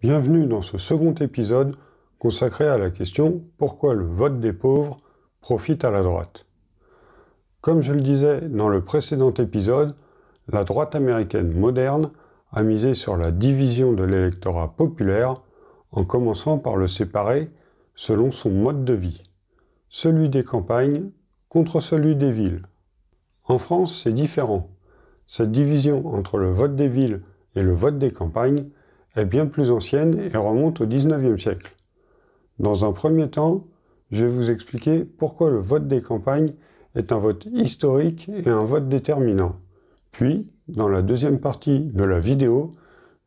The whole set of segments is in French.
Bienvenue dans ce second épisode consacré à la question « Pourquoi le vote des pauvres profite à la droite ?» Comme je le disais dans le précédent épisode, la droite américaine moderne a misé sur la division de l'électorat populaire en commençant par le séparer selon son mode de vie, celui des campagnes contre celui des villes. En France, c'est différent. Cette division entre le vote des villes et le vote des campagnes est bien plus ancienne et remonte au XIXe siècle. Dans un premier temps, je vais vous expliquer pourquoi le vote des campagnes est un vote historique et un vote déterminant. Puis, dans la deuxième partie de la vidéo,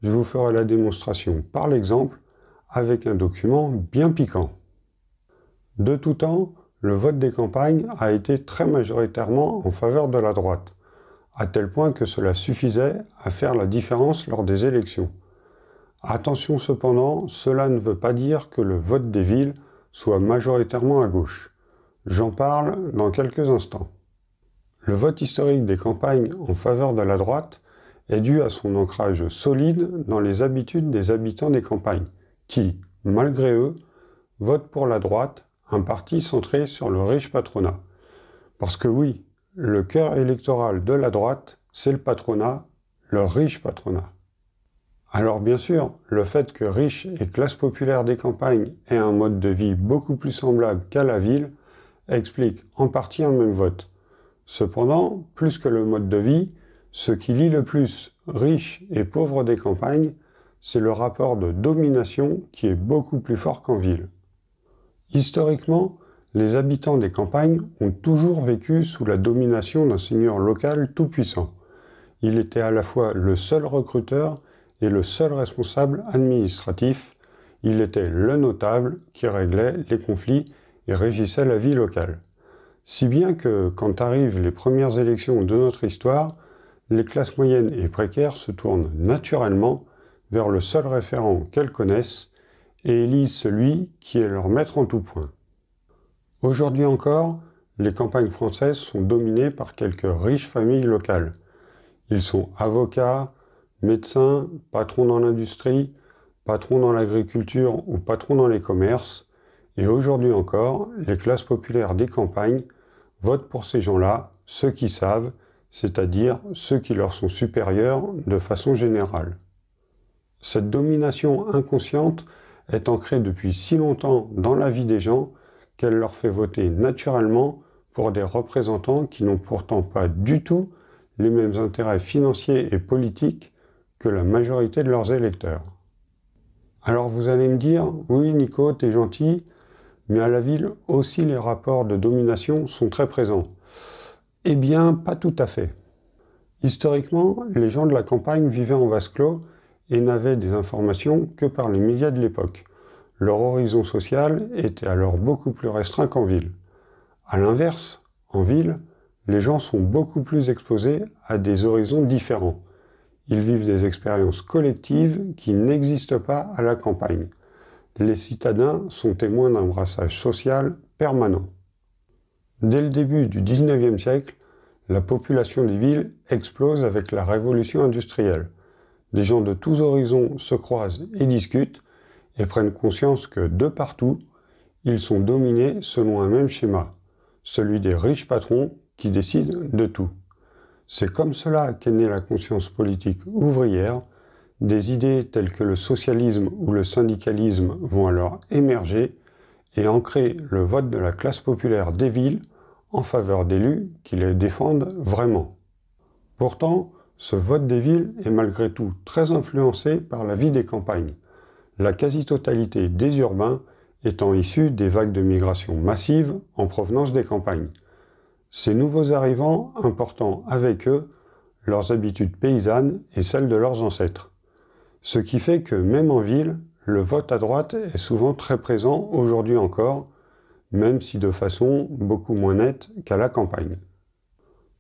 je vous ferai la démonstration par l'exemple avec un document bien piquant. De tout temps, le vote des campagnes a été très majoritairement en faveur de la droite, à tel point que cela suffisait à faire la différence lors des élections. Attention cependant, cela ne veut pas dire que le vote des villes soit majoritairement à gauche. J'en parle dans quelques instants. Le vote historique des campagnes en faveur de la droite est dû à son ancrage solide dans les habitudes des habitants des campagnes, qui, malgré eux, votent pour la droite, un parti centré sur le riche patronat. Parce que oui, le cœur électoral de la droite, c'est le patronat, le riche patronat. Alors bien sûr, le fait que riches et classes populaires des campagnes aient un mode de vie beaucoup plus semblable qu'à la ville explique en partie un même vote. Cependant, plus que le mode de vie, ce qui lie le plus riches et pauvres des campagnes, c'est le rapport de domination qui est beaucoup plus fort qu'en ville. Historiquement, les habitants des campagnes ont toujours vécu sous la domination d'un seigneur local tout-puissant. Il était à la fois le seul recruteur et le seul responsable administratif. Il était le notable qui réglait les conflits et régissait la vie locale. Si bien que, quand arrivent les premières élections de notre histoire, les classes moyennes et précaires se tournent naturellement vers le seul référent qu'elles connaissent et élisent celui qui est leur maître en tout point. Aujourd'hui encore, les campagnes françaises sont dominées par quelques riches familles locales. Ils sont avocats, médecins, patrons dans l'industrie, patrons dans l'agriculture ou patrons dans les commerces. Et aujourd'hui encore, les classes populaires des campagnes votent pour ces gens-là, ceux qui savent, c'est-à-dire ceux qui leur sont supérieurs de façon générale. Cette domination inconsciente est ancrée depuis si longtemps dans la vie des gens qu'elle leur fait voter naturellement pour des représentants qui n'ont pourtant pas du tout les mêmes intérêts financiers et politiques que la majorité de leurs électeurs. Alors vous allez me dire, oui Nico, t'es gentil, mais à la ville aussi les rapports de domination sont très présents. Eh bien, pas tout à fait. Historiquement, les gens de la campagne vivaient en vase clos et n'avaient des informations que par les médias de l'époque. Leur horizon social était alors beaucoup plus restreint qu'en ville. A l'inverse, en ville, les gens sont beaucoup plus exposés à des horizons différents. Ils vivent des expériences collectives qui n'existent pas à la campagne. Les citadins sont témoins d'un brassage social permanent. Dès le début du XIXe siècle, la population des villes explose avec la révolution industrielle. Des gens de tous horizons se croisent et discutent et prennent conscience que, de partout, ils sont dominés selon un même schéma, celui des riches patrons qui décident de tout. C'est comme cela qu'est née la conscience politique ouvrière. Des idées telles que le socialisme ou le syndicalisme vont alors émerger et ancrer le vote de la classe populaire des villes en faveur d'élus qui les défendent vraiment. Pourtant, ce vote des villes est malgré tout très influencé par la vie des campagnes, la quasi-totalité des urbains étant issus des vagues de migration massive en provenance des campagnes. Ces nouveaux arrivants important avec eux leurs habitudes paysannes et celles de leurs ancêtres. Ce qui fait que même en ville, le vote à droite est souvent très présent aujourd'hui encore, même si de façon beaucoup moins nette qu'à la campagne.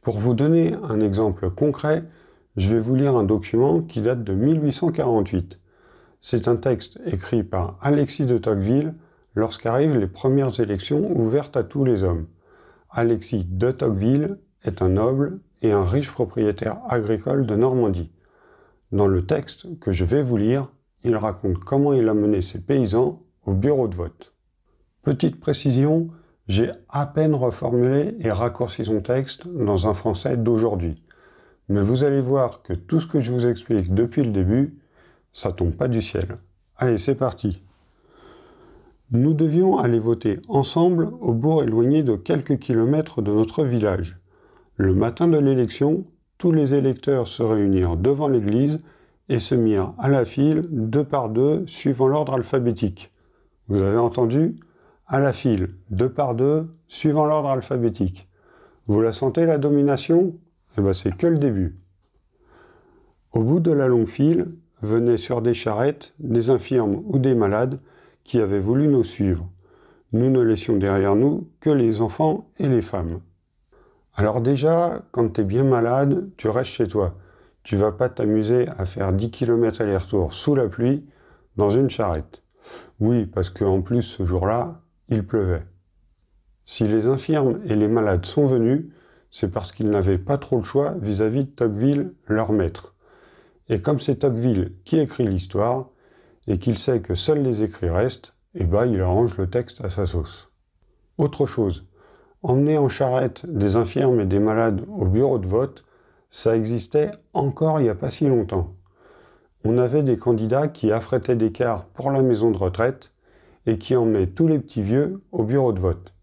Pour vous donner un exemple concret, je vais vous lire un document qui date de 1848. C'est un texte écrit par Alexis de Tocqueville lorsqu'arrivent les premières élections ouvertes à tous les hommes. Alexis de Tocqueville est un noble et un riche propriétaire agricole de Normandie. Dans le texte que je vais vous lire, il raconte comment il a mené ses paysans au bureau de vote. Petite précision, j'ai à peine reformulé et raccourci son texte dans un français d'aujourd'hui. Mais vous allez voir que tout ce que je vous explique depuis le début, ça tombe pas du ciel. Allez, c'est parti. Nous devions aller voter ensemble au bourg éloigné de quelques kilomètres de notre village. Le matin de l'élection, tous les électeurs se réunirent devant l'église et se mirent à la file, 2 par 2, suivant l'ordre alphabétique. Vous avez entendu ? À la file, 2 par 2, suivant l'ordre alphabétique. Vous la sentez, la domination ? Eh bien, c'est que le début. Au bout de la longue file, venaient sur des charrettes des infirmes ou des malades qui avaient voulu nous suivre. Nous ne laissions derrière nous que les enfants et les femmes. Alors déjà, quand tu es bien malade, tu restes chez toi. Tu vas pas t'amuser à faire 10 km aller-retour sous la pluie dans une charrette. Oui, parce qu'en plus, ce jour-là, il pleuvait. Si les infirmes et les malades sont venus, c'est parce qu'ils n'avaient pas trop le choix vis-à-vis de Tocqueville, leur maître. Et comme c'est Tocqueville qui écrit l'histoire, et qu'il sait que seuls les écrits restent, eh ben il arrange le texte à sa sauce. Autre chose, emmener en charrette des infirmes et des malades au bureau de vote, ça existait encore il n'y a pas si longtemps. On avait des candidats qui affrétaient des cars pour la maison de retraite et qui emmenaient tous les petits vieux au bureau de vote.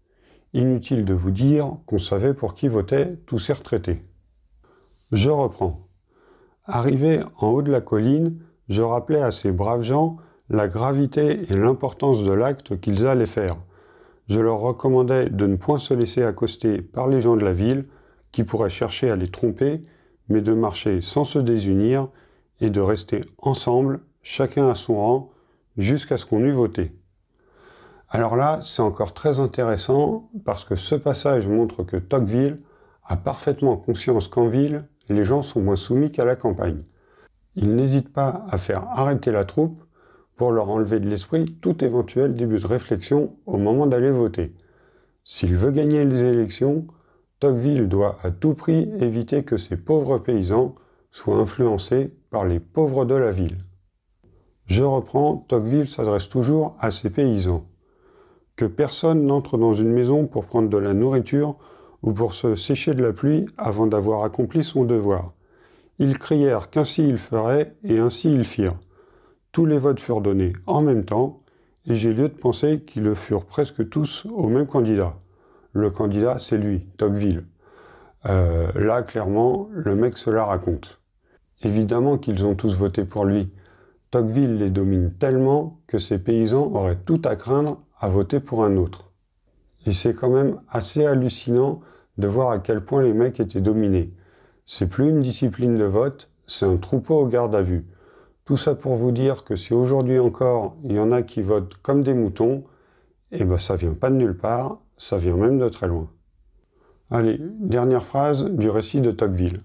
Inutile de vous dire qu'on savait pour qui votaient tous ces retraités. Je reprends. Arrivé en haut de la colline, je rappelais à ces braves gens la gravité et l'importance de l'acte qu'ils allaient faire. Je leur recommandais de ne point se laisser accoster par les gens de la ville, qui pourraient chercher à les tromper, mais de marcher sans se désunir et de rester ensemble, chacun à son rang, jusqu'à ce qu'on eût voté. Alors là, c'est encore très intéressant parce que ce passage montre que Tocqueville a parfaitement conscience qu'en ville, les gens sont moins soumis qu'à la campagne. Il n'hésite pas à faire arrêter la troupe pour leur enlever de l'esprit tout éventuel début de réflexion au moment d'aller voter. S'il veut gagner les élections, Tocqueville doit à tout prix éviter que ces pauvres paysans soient influencés par les pauvres de la ville. Je reprends, Tocqueville s'adresse toujours à ces paysans. Que personne n'entre dans une maison pour prendre de la nourriture ou pour se sécher de la pluie avant d'avoir accompli son devoir. Ils crièrent qu'ainsi ils feraient, et ainsi ils firent. Tous les votes furent donnés en même temps, et j'ai lieu de penser qu'ils le furent presque tous au même candidat. Le candidat, c'est lui, Tocqueville. Là, clairement, le mec se la raconte. Évidemment qu'ils ont tous voté pour lui. Tocqueville les domine tellement que ces paysans auraient tout à craindre à voter pour un autre. Et c'est quand même assez hallucinant de voir à quel point les mecs étaient dominés. C'est plus une discipline de vote, c'est un troupeau au garde à vue. Tout ça pour vous dire que si aujourd'hui encore il y en a qui votent comme des moutons, eh ben ça vient pas de nulle part, ça vient même de très loin. Allez, dernière phrase du récit de Tocqueville.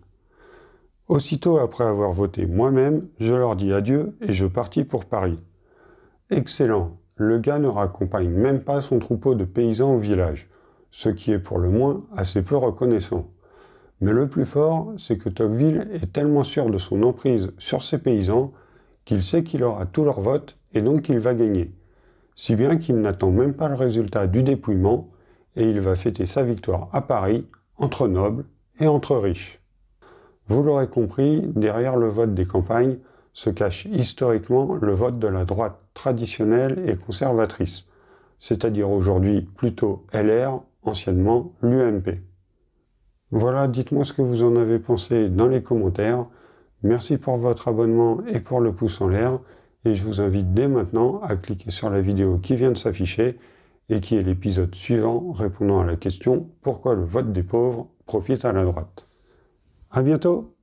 Aussitôt après avoir voté moi-même, je leur dis adieu et je partis pour Paris. Excellent, le gars ne raccompagne même pas son troupeau de paysans au village, ce qui est pour le moins assez peu reconnaissant. Mais le plus fort, c'est que Tocqueville est tellement sûr de son emprise sur ses paysans qu'il sait qu'il aura tout leur vote et donc qu'il va gagner. Si bien qu'il n'attend même pas le résultat du dépouillement et il va fêter sa victoire à Paris, entre nobles et entre riches. Vous l'aurez compris, derrière le vote des campagnes se cache historiquement le vote de la droite traditionnelle et conservatrice, c'est-à-dire aujourd'hui plutôt LR, anciennement l'UMP. Voilà, dites-moi ce que vous en avez pensé dans les commentaires. Merci pour votre abonnement et pour le pouce en l'air. Et je vous invite dès maintenant à cliquer sur la vidéo qui vient de s'afficher et qui est l'épisode suivant répondant à la question « Pourquoi le vote des pauvres profite à la droite ?» À bientôt!